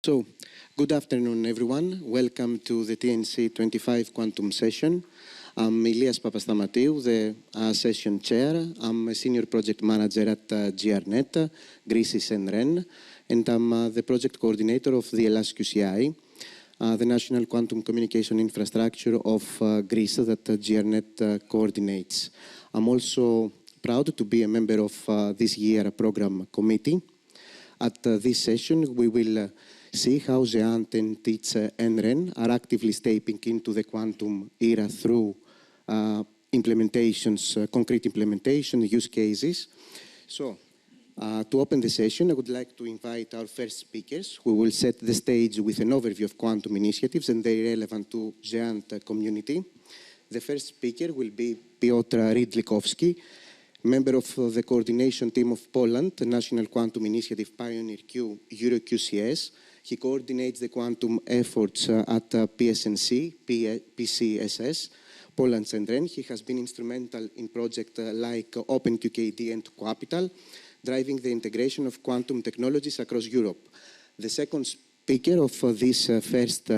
So, good afternoon, everyone. Welcome to the TNC25 Quantum session. I'm Ilias Papastamatiou, the session chair. I'm a senior project manager at GRNET, Greece's NREN, and I'm the project coordinator of the HellasQCI, the National Quantum Communication Infrastructure of Greece that GRNET coordinates. I'm also proud to be a member of this year's program committee. At this session, we will see how GÉANT and its NREN are actively stepping into the quantum era through implementations, concrete implementation, use cases. So, to open the session, I would like to invite our first speakers, who will set the stage with an overview of quantum initiatives and their relevant to GÉANT community. The first speaker will be Piotr Rydlichowski, member of the coordination team of Poland, the National Quantum Initiative PIONIER-Q, EuroQCI. He coordinates the quantum efforts at PSNC, PCSS, Poland's NREN. He has been instrumental in projects like OpenQKD and Capital, driving the integration of quantum technologies across Europe. The second speaker of this first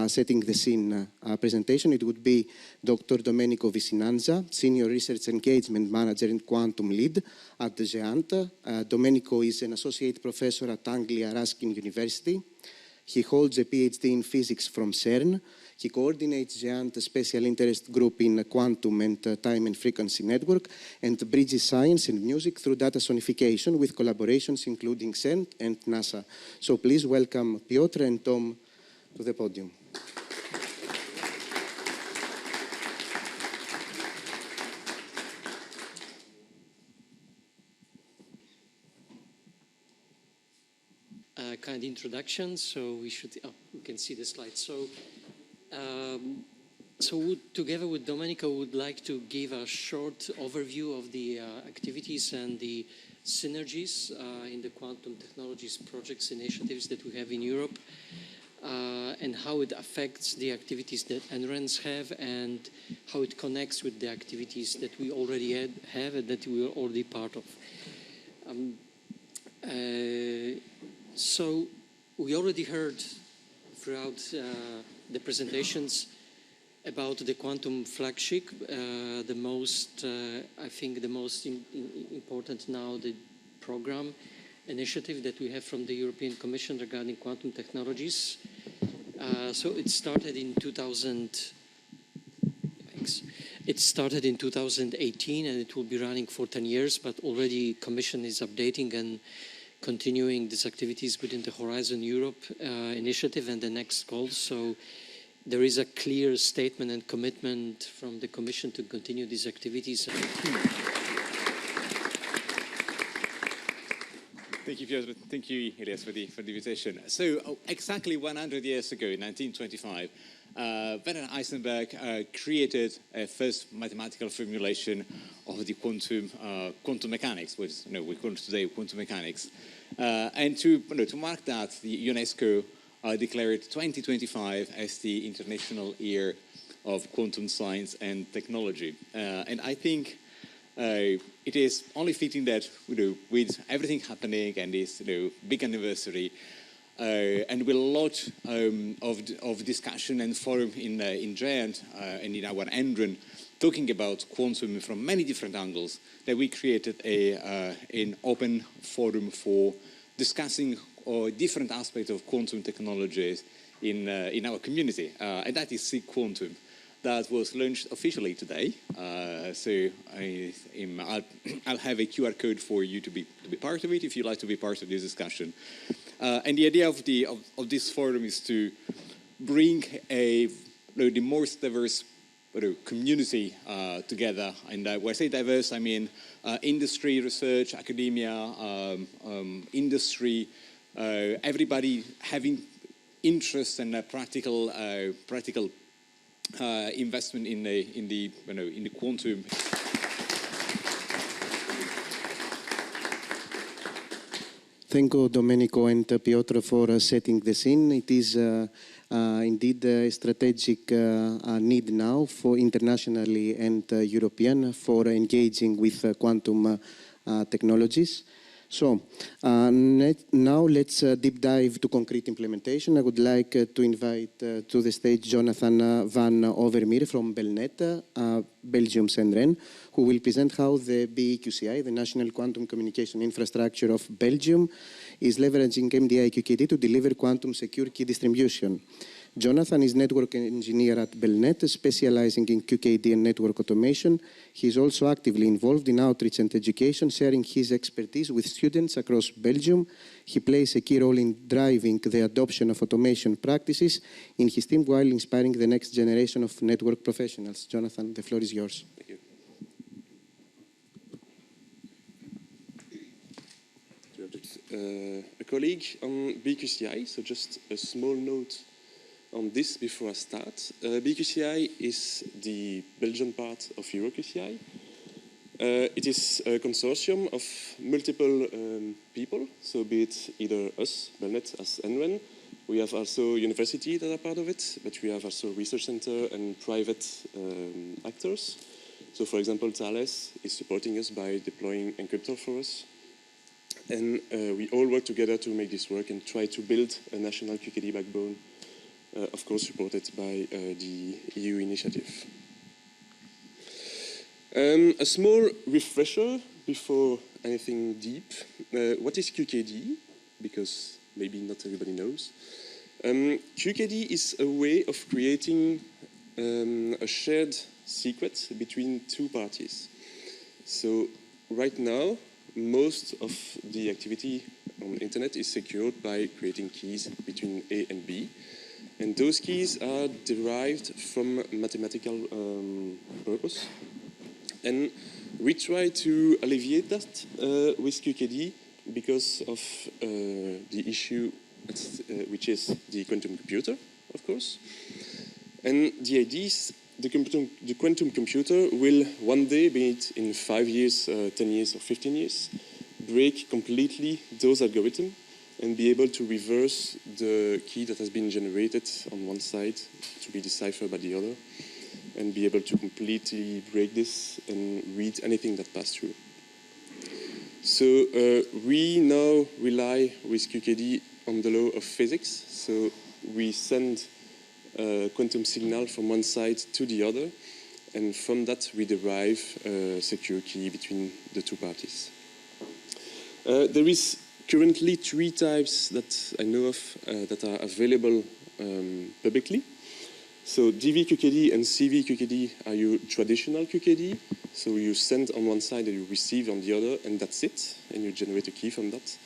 setting the scene presentation, it would be Dr. Domenico Vicinanza, Senior Research Engagement Manager and Quantum Lead at the GÉANT. Domenico is an Associate Professor at Anglia Ruskin University. He holds a PhD in Physics from CERN. He coordinates GÉANT Special Interest Group in Quantum and Time and Frequency Network and bridges science and music through data sonification with collaborations including CERN and NASA. So please welcome Piotr and Tom to the podium. Kind introduction, so we can see the slide. So together with Domenico, would like to give a short overview of the activities and the synergies in the quantum technologies projects initiatives that we have in Europe, and how it affects the activities that NRENs have and how it connects with the activities that we already have and that we are already part of. So we already heard throughout the presentations about the quantum flagship, the most, I think the most important now, the program initiative that we have from the European Commission regarding quantum technologies. So it started in 2018 and it will be running for 10 years, but already Commission is updating and continuing these activities within the Horizon Europe initiative and the next goals. So there is a clear statement and commitment from the Commission to continue these activities. Thank you, Piotr. Thank you, Ilias, for the invitation. So exactly 100 years ago, in 1925, Werner Heisenberg created a first mathematical formulation of the quantum mechanics, which we call today quantum mechanics. And to mark that, the UNESCO declared 2025 as the International Year of Quantum Science and Technology. And I think it is only fitting that with everything happening and this big anniversary, and with a lot of discussion and forum in GÉANT and in our NREN, talking about quantum from many different angles, that we created an open forum for discussing different aspects of quantum technologies in our community, and that is SIG Quantum. That was launched officially today, so I'll have a QR code for you to be part of it if you'd like to be part of this discussion. And the idea of this forum is to bring the most diverse community together. And when I say diverse, I mean industry, research, academia, industry, everybody having interest and practical investment in the quantum. Thank you, Domenico and Piotr, for setting the scene. It is indeed a strategic need now for internationally and European for engaging with quantum technologies. So now let's deep dive to concrete implementation. I would like to invite to the stage Jonathan van Overmeer from Belnet, Belgium's NREN, who will present how the BeQCI, the National Quantum Communication Infrastructure of Belgium, is leveraging MDI-QKD to deliver quantum secure key distribution. Jonathan is network engineer at Belnet, specializing in QKD and network automation. He is also actively involved in outreach and education, sharing his expertise with students across Belgium. He plays a key role in driving the adoption of automation practices in his team while inspiring the next generation of network professionals. Jonathan, the floor is yours. Thank you. A colleague on BeQCI, so just a small note on this before I start. BeQCI is the Belgian part of EuroQCI. It is a consortium of multiple people, so be it either us, Belnet, as NREN. We have also university that are part of it, but we have also research center and private actors. So for example, Thales is supporting us by deploying encryptor for us. And we all work together to make this work and try to build a national QKD backbone, of course supported by the EU initiative. A small refresher before anything deep. What is QKD? Because maybe not everybody knows. QKD is a way of creating a shared secret between two parties. So right now, most of the activity on the internet is secured by creating keys between A and B. And those keys are derived from mathematical purpose. And we try to alleviate that with QKD because of the issue which is the quantum computer, of course. And the idea is the quantum computer will one day, be it in 5 years, 10 years or 15 years, break completely those algorithms and be able to reverse the key that has been generated on one side to be deciphered by the other and be able to completely break this and read anything that passed through. So we now rely with QKD on the law of physics. So we send quantum signal from one side to the other, and from that we derive a secure key between the two parties. There is currently 3 types that I know of that are available publicly. So DV-QKD and CV-QKD are your traditional QKD. So you send on one side and you receive on the other, and that's it, and you generate a key from that.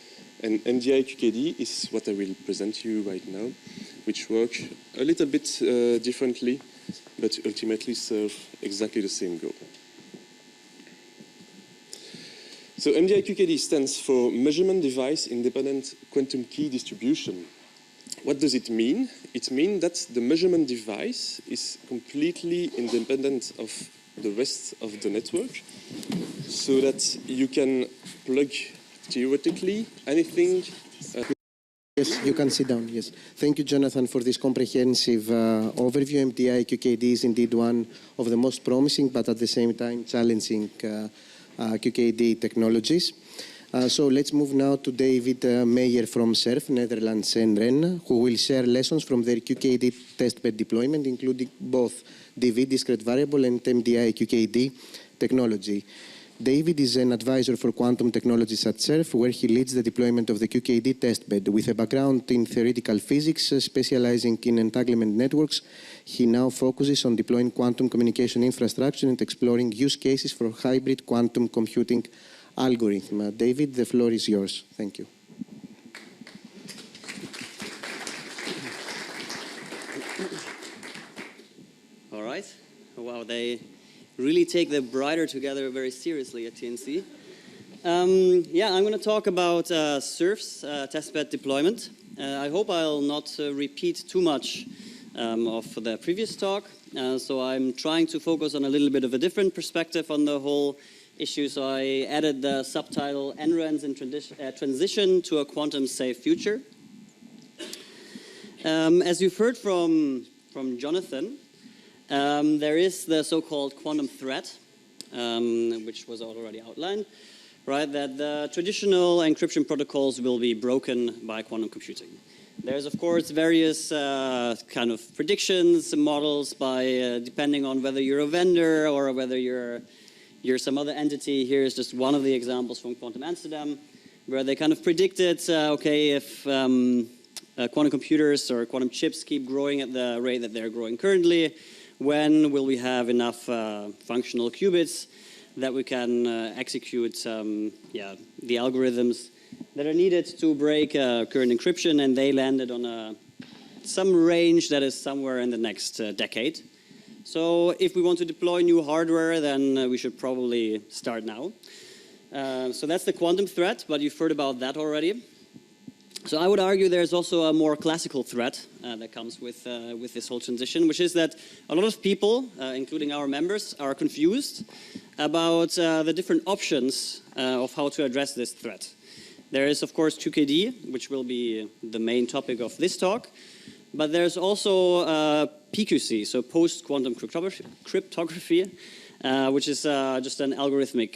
And NDI-QKD is what I will present to you right now, which work a little bit differently, but ultimately serve exactly the same goal. So MDI-QKD stands for Measurement Device Independent Quantum Key Distribution. What does it mean? It means that the measurement device is completely independent of the rest of the network, so that you can plug theoretically anything. Yes, you can sit down, yes. Thank you, Jonathan, for this comprehensive overview. MDI-QKD is indeed one of the most promising, but at the same time challenging QKD technologies. So let's move now to David Meyer from SERF, Netherlands NREN, who will share lessons from their QKD testbed deployment, including both DV, discrete variable, and MDI-QKD technology. David is an advisor for quantum technologies at SERF, where he leads the deployment of the QKD testbed. With a background in theoretical physics, specializing in entanglement networks, he now focuses on deploying quantum communication infrastructure and exploring use cases for hybrid quantum computing algorithm. David, the floor is yours. Thank you. All right. Wow, they really take the brighter together very seriously at TNC. Yeah, I'm going to talk about SERF's testbed deployment. I hope I'll not repeat too much of the previous talk. So I'm trying to focus on a little bit of a different perspective on the whole issue. So I added the subtitle NRENs in Transition to a Quantum Safe Future. As you've heard from Jonathan, there is the so-called quantum threat, which was already outlined. right, that the traditional encryption protocols will be broken by quantum computing. There's, of course, various kind of predictions, models by depending on whether you're a vendor or whether you're some other entity. Here is just one of the examples from Quantum Amsterdam, where they kind of predicted, okay, if quantum computers or quantum chips keep growing at the rate that they're growing currently, when will we have enough functional qubits that we can execute the algorithms that are needed to break current encryption, and they landed on some range that is somewhere in the next decade. So if we want to deploy new hardware, then we should probably start now. So that's the quantum threat, but you've heard about that already. So I would argue there's also a more classical threat that comes with this whole transition, which is that a lot of people, including our members, are confused about the different options of how to address this threat. There is, of course, QKD, which will be the main topic of this talk, but there's also PQC, so post-quantum cryptography, which is just an algorithmic